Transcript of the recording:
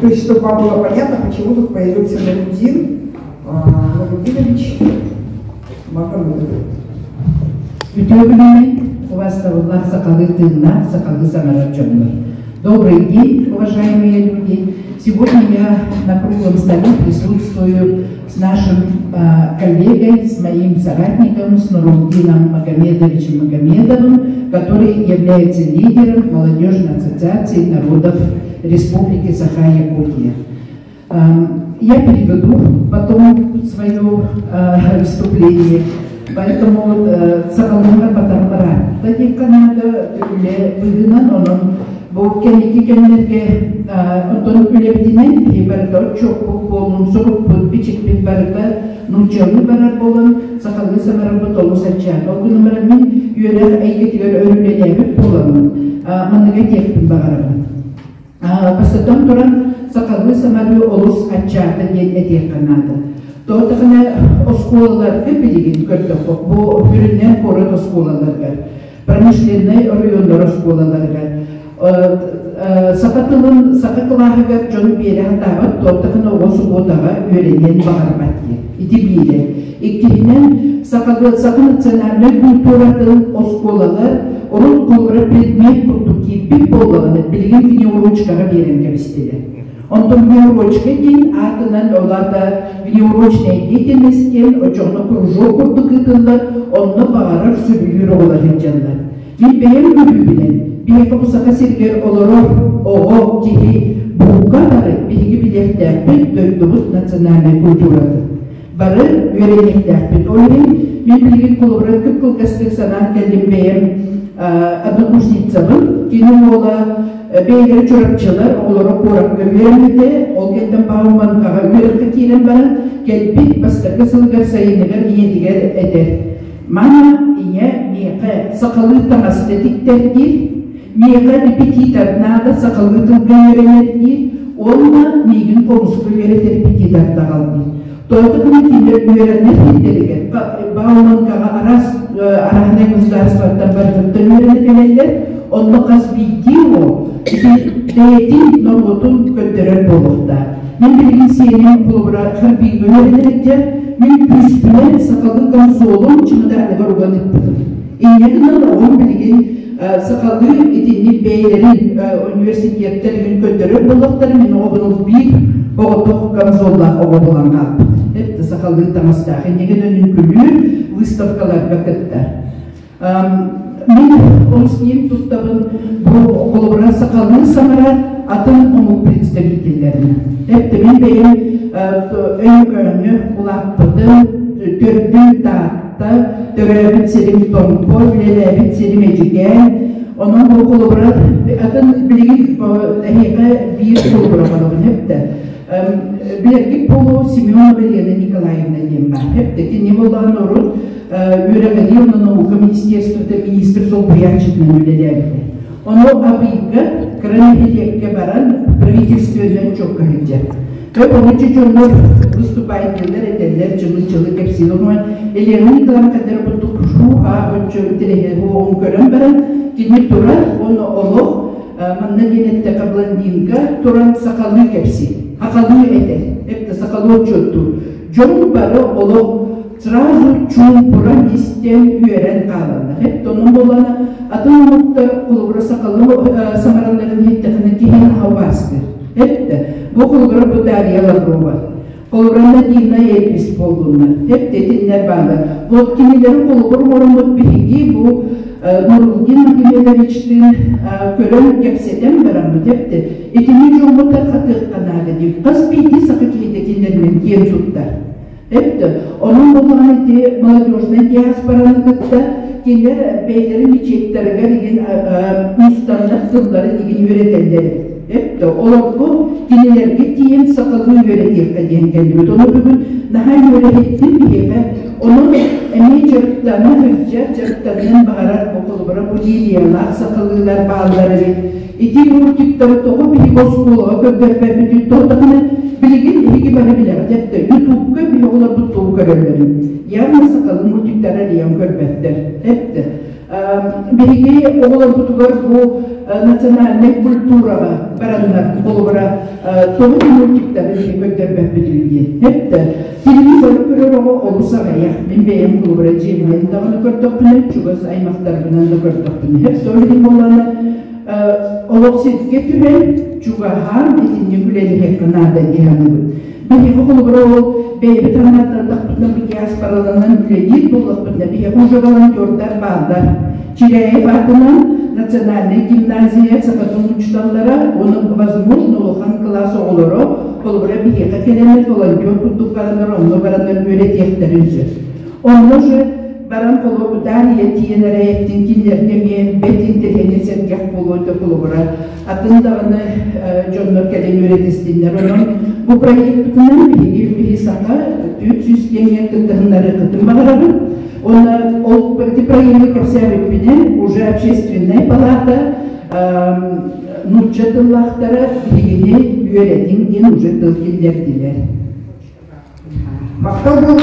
То есть, чтобы вам было понятно, почему тут появился Нурудинович Магомедов. Добрый день, уважаемые люди. Сегодня я на круглом столе присутствую с нашим коллегой, с моим соратником, с Нурудином Магомедовичем Магомедовым, который является лидером Молодежной ассоциации народов Республики Саха-Якутия. Я переведу потом свое выступление, поэтому сакалунга батармара. Таки Канада выгнан, он Бокеники кемнерге отон үлебдинен ибарда чок болун соруп бичик бит барда нучалы барар болун сакалы самарабы толу сачат. Ол күнүмөр мен үйрөк айгетигер өрүлелебип болун. Мандыга кеттим багарабын. Басатан туран сакалы самары олус ачаты эти канада. Тотагына осколалар кепилигин көрдүк. Бу бүрүнөн корот осколаларга. Промышленный райондар осколаларга. Сакатылын сакатыларга жон бере хатабат тотакына осу бодага үйренген багарбатты. Ити бире. Иккинен сакатын национальный культуратын осколалар орун колбара предмет курту кипи болганы билген винеурочкага берен кебистеле. Онтон винеурочка дейин атынан оларда винеурочная деятельностен очоңно кружок курту кытылар, онно багарар сөбүлүр олар жандар. Мен бейем күбү билен Бейгі бұсақа сергер оларов оғо кеги бұлға бары бейгі білектәппен дөйдігіт национальный культурады. Бары үйренектәппен. Оларен мен білген қолыбырат күп қылғастық санан кәлден бейім однокурсницалын. Кенің ола бейгері чорапчылар олары қорапқа үйренеді. Ол кәлден бағыманқаға үйренгі кейлен барын кәлбет бастықы сылғар сайынығыр иетігер әдер. Мана ие меқі сақалы тағасы дедіктер Мега репетитор надо сакалгытын гайренетни, онна мигин помуску веретер репетитор тагални. Тойтыкны киндер үйренет кеттериген. Бауманкага арахне государстводан бардыктан үйренетелерлер, онна казбидио дейтин норготун көттерер болукта. Мен билген сенин клубра хырбиг үйренетер, мен пүспүнен сакалгы консолун чымыдарыгар уганып бытым. Инегинен он билген сақалы етенне бәйлерін университеттер үйін көттеріп болықтары мен оғының бір оғытық камзоллақ оғы болған қалып. Әпті сақалы тамастағы неген өнін күлір выставкаларға кітті. Мен оңсынен тұттабын бұл қолыбыра сақалы самара атын оңық представителерін. Әпті мен бәйін өңі ұлақпыды төрдің тағытты, төрәбіт серім томпо, білеләбіт серім әжіген, оның бұл қолыбырат, атын білеген әйеға бір қолыбыра балығын әпті. Білерге Полу Семенова Елена Николаевна дем бар. Әпті, кене болған ұрын үйрәгәдеуна наука министерствода министр сол бұянчытынан үлеләбіді. Оны абыйға кранепедекке баран правительствөден çok кәрінді. Ve onun için выступающие этелер жылы кепсиловман Елена Николаевна kadar bu tukuşu ha ölçümtele bu on körün beren kini tura onu oluq manna genette kablandinga turan sakalı kepsi akalı ete hep sakalı çöttü jon barı oluq sразу çumpura listen üyeren kalanda hep onun dolana adın nokta kulubra sakalı samaraların hittekini kihin havastır hep de bu kulubra bu dariyalar ruva Koluranda dina yepis olduğuna hep detinler bağlı. Bu kimileri kolubur morumut bilgi bu Nurudin Magomedovic'tin körün kepseden beramı hep de etini çoğumuta katır kanadı deyip kız bilgi sakıkili detinlerinin yer tuttar. Hep de onun bulduğunu de молодежный диаспоranı kıtta kinder beylerin içetleri garigen üstanlar kılları digin üretenleri. Hep de olak bu kinelerge tiyen sakalı öğretir kadiyen kendimi. Onu bugün daha öğrettim bir hebe. Onu emeği çarıklarına hırca, çarıklarından bağırar okulubara bu diliyalar, sakalılar bağlıları ve iti vurtikleri toğu bir boskuluğa köpürper bütün toğdakını bilgin ilgi bana bilir. Hep de YouTube'ga bir ola bu toğu körürlerim. Yarın sakalı vurtikleri diyen körperler. Hep de Биги оголор бутугар бу национальный культурага бараннар болбара тоғы мультикта биги көттербеп битилген. Хепте телевизор көрөрөгө олусагая мен бейем болбара жеминен дагы көрдөкпүн, чугас аймактар менен да көрдөкпүн. Хепте өлүм болганы олоксетке түбен чуга хар битинне күлени хекканада дияны. Биги болбара бейбит анаттардакпытна биги аспараланан үлейит боллакпытна биги уже волонтердар баардар. Чиряев атынан национальная гимназия сапатын учталлара, оның возможно олохан класс оғылыры, олғыра бігеға келемет волонтер күттік барандар, оны барандар өрет ектірінсі. Оны же баран қолы Дария тиенер аяқтың кинлерде мен бетін терхені сәргек болуды қолығыра. Атындағыны жонлар келем өрет істендер. Оның бұл проекттінің бігі сақа 300 теңге кілдігінлары қытын бағырағын. Он эти проекты обсервировали уже общественная палата, нучатый лахтара, бигене юридин уже толкин дертилер. Мактау болу,